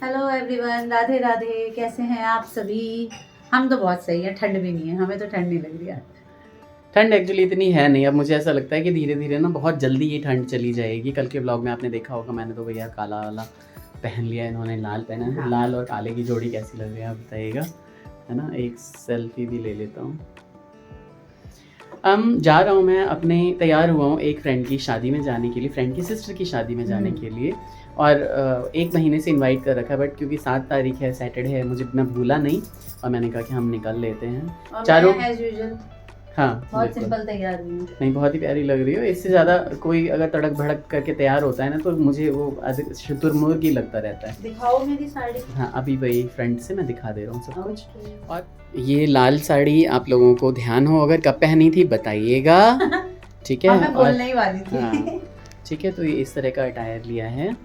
Hello everyone, Radhe Radhe. कैसे हैं आप सभी? हम तो बहुत सही है, ठंड भी नहीं है, हमें तो ठंड नहीं लग रही है। ठंड एक्चुअली इतनी है नहीं। अब मुझे ऐसा लगता है कि धीरे धीरे ना बहुत जल्दी ये ठंड चली जाएगी। कल के व्लॉग में आपने देखा होगा, मैंने तो भैया काला वाला पहन लिया, इन्होंने लाल पहना है। लाल और काले की जोड़ी कैसी लग रही है आप बताइएगा, है ना। एक सेल्फी भी ले लेता हूँ। जा रहा हूँ मैं अपने, तैयार हुआ हूँ एक फ्रेंड की शादी में जाने के लिए, फ्रेंड की सिस्टर की शादी में जाने के लिए। और एक महीने से इनवाइट कर रखा है, बट क्योंकि 7 तारीख है, सैटरडे है, मुझे मैं भूला नहीं और मैंने कहा कि हम निकल लेते हैं चारों। हाँ, बहुत सिंपल तैयार हुई हूँ। नहीं, बहुत ही प्यारी लग रही हो। इससे ज़्यादा कोई अगर तड़क भड़क करके तैयार होता है ना, तो मुझे वो शुतुरमुर्ग ही लगता रहता है। दिखाओ मेरी साड़ी। हाँ, अभी वही फ्रेंड से मैं दिखा दे रहा हूँ सब कुछ। और ये लाल साड़ी आप लोगों को ध्यान हो अगर कब पहनी थी बताइएगा, ठीक है। मैं बोलने ही वाली थी। हाँ, ठीक है। तो ये इस तरह का अटायर लिया है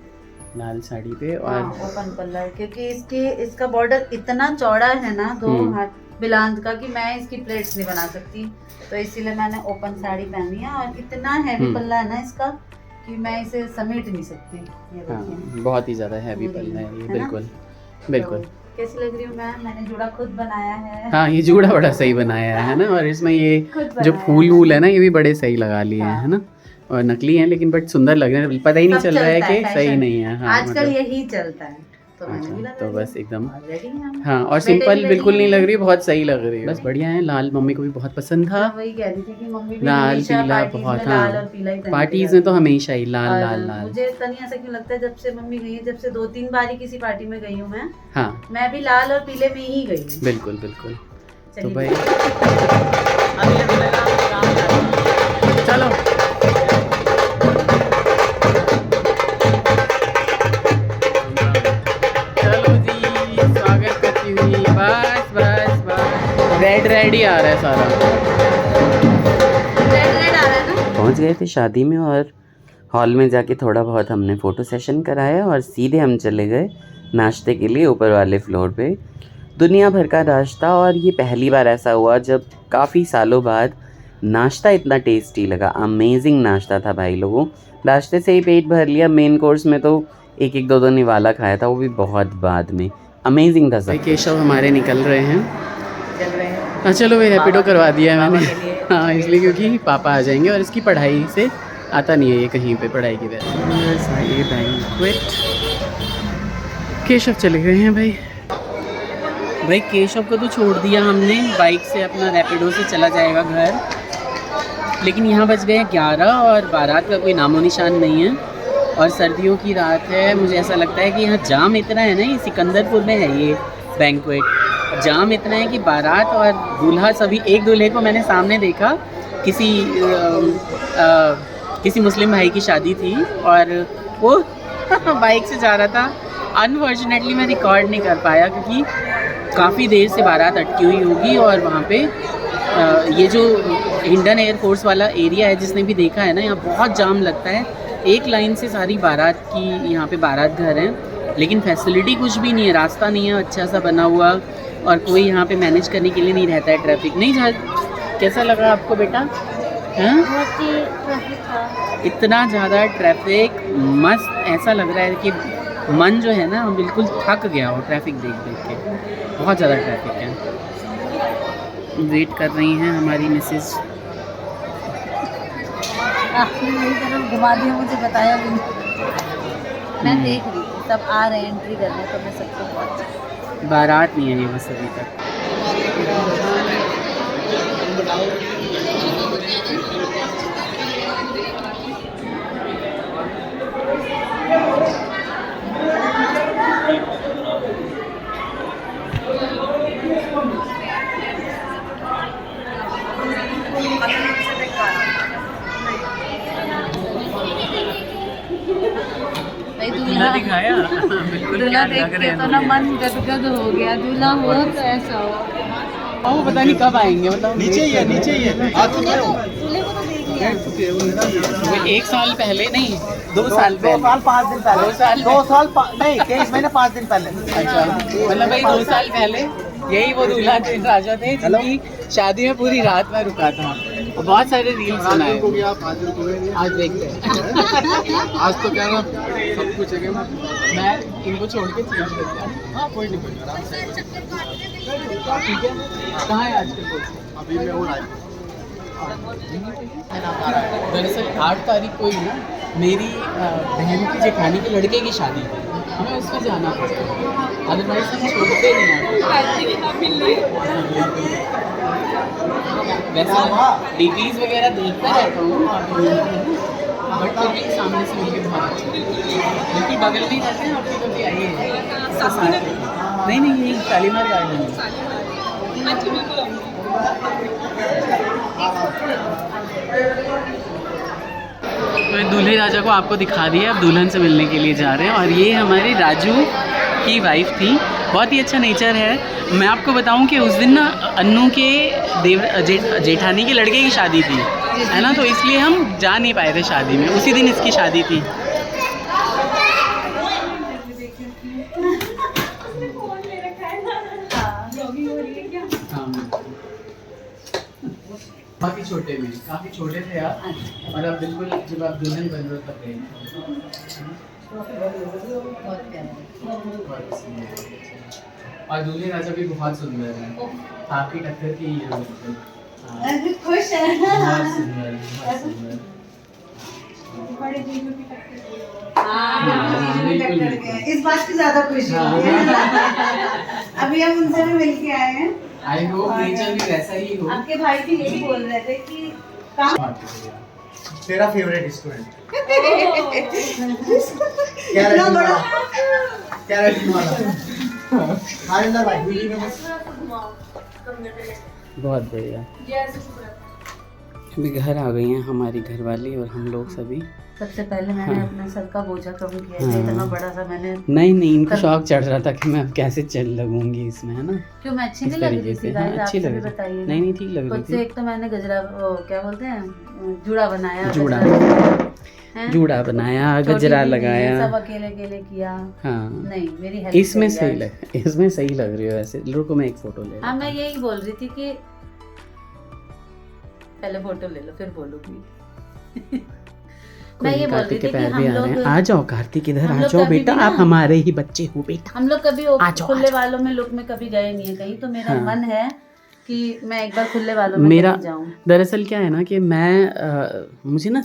लाल साड़ी पे। और ओपन कलर, क्योंकि इसका बॉर्डर इतना चौड़ा है ना, 2 हाथ बिलांद का, कि मैं इसकी प्लेट्स नहीं बना सकती, तो इसीलिए मैंने ओपन साड़ी पहनी है। और इतना हैवी पल्ला है ना इसका कि मैं इसे समेट नहीं सकती। ये हाँ, बहुत ही ज़्यादा हैवी पल्ला है ये, बिल्कुल बिल्कुल। तो कैसी लग रही हूँ मैंने जूड़ा खुद बनाया है। हाँ, ये जूड़ा बड़ा सही बनाया है ना। और इसमें ये जो फूल वूल है ना, ये भी बड़े सही लगा लिए हैं, है ना। और नकली हैं लेकिन बट सुंदर लग रहे हैं, पता ही नहीं चल रहा है कि सही नहीं है। हाँ, आजकल यही चलता है, तो मैंने भी लगा तो बस एकदम हाँ। हाँ, और सिंपल बिल्कुल नहीं लग रही, बहुत सही लग रही है। बस बढ़िया है। लाल मम्मी को भी बहुत पसंद था। वही कह रही थी कि मम्मी भी लाल पीला बहुत, हाँ, पार्टीज में तो हमेशा ही लाल लाल लाल। मुझे तनी ऐसा क्यों लगता है, जब से मम्मी गई है, जब से 2-3 बार किसी पार्टी में गई हूँ मैं, हाँ, मैं भी लाल और पीले में ही गई हूँ। बिल्कुल बिल्कुल। तो भाई चलो रेड ही आ रहा है सारा, रेड आ रहा है ना। पहुंच गए थे शादी में और हॉल में जाके थोड़ा बहुत हमने फ़ोटो सेशन कराया और सीधे हम चले गए नाश्ते के लिए ऊपर वाले फ्लोर पे। दुनिया भर का नाश्ता, और ये पहली बार ऐसा हुआ जब काफ़ी सालों बाद नाश्ता इतना टेस्टी लगा। अमेजिंग नाश्ता था भाई लोगों, नाश्ते से ही पेट भर लिया। मेन कोर्स में तो 1-1, 2-2 निवाला खाया था, वो भी बहुत बाद में। अमेजिंग था सब। केशव हमारे निकल रहे हैं, हाँ चलो भाई, रैपिडो करवा दिया है मैंने। हाँ, इसलिए क्योंकि पापा आ जाएंगे और इसकी पढ़ाई से आता नहीं है ये कहीं पे पढ़ाई की वजह। केशव चले गए हैं भाई केशव को तो छोड़ दिया हमने, बाइक से अपना रैपिडो से चला जाएगा घर। लेकिन यहाँ बज गए 11 और बारात का कोई नामो निशान नहीं है। और सर्दियों की रात है, मुझे ऐसा लगता है कि यहाँ जाम इतना है ना, ये सिकंदरपुर में है ये बैंक्वेट, जाम इतना है कि बारात और दूल्हा सभी, एक दूल्हे को मैंने सामने देखा, किसी मुस्लिम भाई की शादी थी और वो बाइक से जा रहा था। अनफॉर्चुनेटली मैं रिकॉर्ड नहीं कर पाया क्योंकि काफ़ी देर से बारात अटकी हुई होगी। और वहाँ पे ये जो हिंडन एयरफोर्स वाला एरिया है, जिसने भी देखा है ना, यहाँ बहुत जाम लगता है। एक लाइन से सारी बारात की यहाँ पे बारात घर हैं, लेकिन फैसिलिटी कुछ भी नहीं है, रास्ता नहीं है अच्छा सा बना हुआ, और कोई यहाँ पे मैनेज करने के लिए नहीं रहता है। ट्रैफिक नहीं कैसा लगा आपको बेटा? हाँ, इतना ज़्यादा ट्रैफिक, मस्त ऐसा लग रहा है कि मन जो है ना बिल्कुल थक गया हो ट्रैफिक देख देख के। बहुत ज़्यादा ट्रैफिक है। वेट कर रही हैं हमारी मिसेज। आपने मेरी तरफ घुमा दिया, मुझे बताया भी नहीं। मैं देख रही थी, सब आ रहे हैं एंट्री करने, तो मैं सबको बारात नहीं आई बस अभी तक। दूल्हा दिखाया दूल्हा देख के तो ना मन गदगद हो गया। दूल्हा हो तो ऐसा हो, वो पता नहीं कब आएंगे, मतलब नीचे ही है, नीचे ही है। दूल्हे को तो देख लिया। 1 साल पहले नहीं, 2 साल पहले, 2 साल 5 दिन पहले, 2 साल नहीं 23 महीने 5 दिन पहले। अच्छा, मतलब भाई 2 साल पहले यही वो दूल्हा राजा थे जिनकी शादी में पूरी रात में रुका था। बहुत सारे रील्स बनाए को भी आप हाजिर हुए नहीं। आज देखते हैं। आज तो क्या ना सब कुछ है कि मैं इनको छोड़ के चेंज करता हूँ। हाँ कोई नहीं आराम से। ठीक है, कहाँ है आजकल कोच? अभी मैं वो लाइव दरअसल 8 तारीख को ही ना मेरी बहन की जेठानी के लड़के की शादी थी, हमें उसमें जाना पड़ता, अदरवाइज हम छोड़ते नहीं हैं। वैसे डीपीज वगैरह देखता रहता हूँ, बट फिर भी सामने से मिलकर बहुत अच्छा लगता है। बिल्कुल बगल में ही रहते हैं, आपकी कभी आइए। नहीं नहीं, यही शालीमार गार्डन है। तो दूल्हे राजा को आपको दिखा दिया, अब दुल्हन से मिलने के लिए जा रहे हैं। और ये हमारी राजू की वाइफ थी, बहुत ही अच्छा नेचर है। मैं आपको बताऊं कि उस दिन ना अन्नू के जेठानी के लड़के की शादी थी, है ना, तो इसलिए हम जा नहीं पाए थे शादी में, उसी दिन इसकी शादी थी। काफ़ी छोटे में, काफ़ी छोटे थे आप, और अब बिल्कुल जब आप दुल्हन बन रहे हो तब गए। और दूल्हे राजा भी बहुत सुंदर है, आपकी टक्कर की ये बिल्कुल। खुश है। बहुत सुंदर, बहुत सुंदर। इस बात की ज्यादा खुशी है। अभी हम उनसे भी मिल के आए हैं। आई होप नेचर भी वैसा ही हो। आपके भाई भी यही बोल रहे थे कि तेरा फेवरेट स्टूडेंट क्या रेटिंग वाला हरिंदर भाई बहुत बढ़िया। अभी घर आ गई हैं हमारी घरवाली और हम लोग सभी। सबसे पहले मैंने अपना सर का बोझा कम किया है, इतना बड़ा सा मैंने। नहीं इनको शौक चढ़ रहा था कि मैं अब कैसे चल लगूंगी इसमें, है ना। क्यों मैं अच्छी नहीं लग रही थी? हाँ, अच्छी लग रही बताइए। नहीं ठीक लग रही थी। एक तो मैंने गजरा, क्या बोलते हैं, जूड़ा बनाया, जूड़ा बनाया, गजरा लगाया, सब अकेले अकेले किया। हाँ नहीं मेरी हेल्प इसमें सही लग रही हो वैसे। रुको मैं एक फोटो ले। हाँ मैं यही बोल रही थी कि पहले फोटो ले लो फिर बोलूंगी। मैं ये बोल रही थी कि हम लोग आ जाओ कार्तिक, इधर आ जाओ बेटा, आप हमारे ही बच्चे हो बेटा। हम लोग कभी खुले वालों में लुक में कभी गए नहीं है कहीं, तो मेरा मन है कि मैं एक बार खुले वालों में मेरा जाऊं। दरअसल क्या है ना कि मैं मुझे ना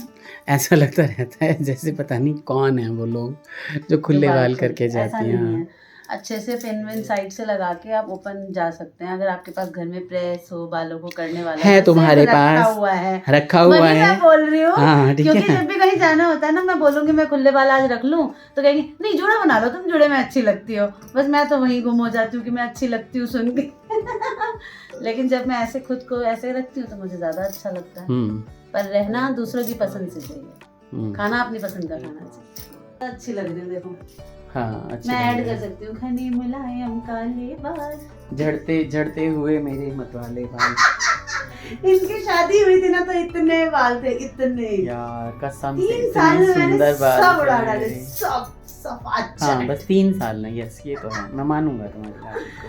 ऐसा लगता रहता है जैसे पता नहीं कौन है वो लोग जो खुले बाल करके जाती हैं। अच्छे से पेन साइड से लगा के आप ओपन जा सकते हैं, अगर आपके पास घर में प्रेस हो, बालों को करने वाला है तुम्हारे पास रखा हुआ है। मैं बोल रही हूँ क्योंकि है। जब भी कहीं जाना होता है ना, मैं बोलूंगी मैं खुले बाल आज रख लूं, तो कहेंगी नहीं जूड़ा बना लो, तुम जूड़े में अच्छी लगती हो। बस मैं तो वहीं गुम हो जाती हूँ कि मैं अच्छी लगती हूँ सुन के। लेकिन जब मैं ऐसे खुद को ऐसे रखती हूँ तो मुझे ज्यादा अच्छा लगता है। पर रहना दूसरों की पसंद से चाहिए, खाना अपनी पसंद का खाना चाहिए। अच्छी लग रही हूँ देखो। हाँ, मैं ऐड कर सकती हूँ, घने मुलायम काले बाल, झड़ते हुए मेरे मतवाले बाल। इनकी शादी हुई थी ना तो इतने बाल थे, इतने यार कसम से 3 साल में सुंदर बाल सब उड़ा डाले, सब अच्छा। हाँ बस 3 साल ना, यस ये तो है, मैं मानूंगा तुम्हारी बात को,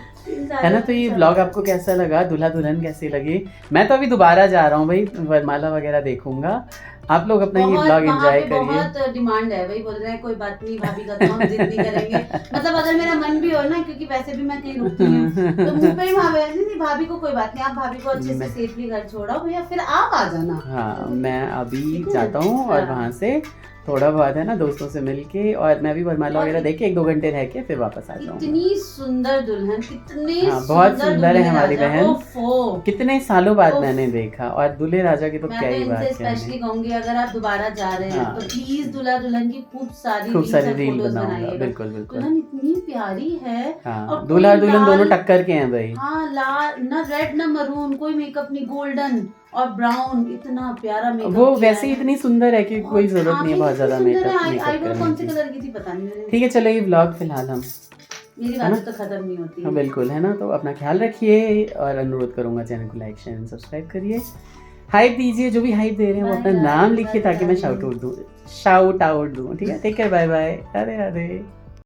है ना। तो ये ब्लॉग आपको कैसा लगा, दूल्हा दुल्हन कैसे लगे? मैं तो अभी दोबारा जा रहा हूँ भाई, वरमाला वगैरह देखूंगा। आप लोग अपना ये ब्लॉग एंजॉय करिए। बहुत डिमांड है भाई, बोल रहे हैं कोई बात नहीं भाभी का तो हम जिद नहीं करेंगे। मतलब अगर मेरा मन भी हो ना, क्योंकि वैसे भी मैं कहीं रुकती हूँ तो मुंह पे ही नहीं भाभी को कोई बात नहीं, आप भाभी को अच्छे से सेफली घर छोड़ो भैया, फिर आप आ जाना। हाँ मैं अभी जाता हूँ और वहाँ से थोड़ा बहुत है ना दोस्तों से मिलके, और मैं भी वरमाला वगैरह देख के 1-2 घंटे रह के फिर वापस आ जाऊंगा। इतनी सुंदर दुल्हन, कितने बहुत सुंदर है हमारी बहन, कितने सालों बाद मैंने देखा। और दूल्हे राजा की तो क्या ही बात है। स्पेशली कहूंगी अगर आप दोबारा जा रहे हैं तो प्लीज दूल्हा दुल्हन की खूब सारी रील बनाऊंगा। बिल्कुल दुल्हन इतनी प्यारी है, और दूल्हा दुल्हन दोनों टक्कर के हैं भाई। हाँ लाल ना रेड ना मरून, कोई मेकअप नहीं, गोल्डन और ब्राउन, इतना प्यारा मेकअप। वो वैसे इतनी सुंदर है कि कोई जरूरत नहीं है बहुत ज्यादा मेकअप करने की। कौन से कलर की थी पता नहीं। ठीक है चलो ये व्लॉग फिलहाल हम, मेरी बात तो खत्म नहीं होती है। बिल्कुल है ना। तो अपना ख्याल रखिए और अनुरोध करूंगा चैनल को लाइक शेयर सब्सक्राइब करिए, हाइप दीजिए, जो भी हाइप दे रहे हैं वो अपना नाम लिखिए ताकि मैं शाउट आउट दूँ। ठीक है, take care, bye bye, Radhe Radhe.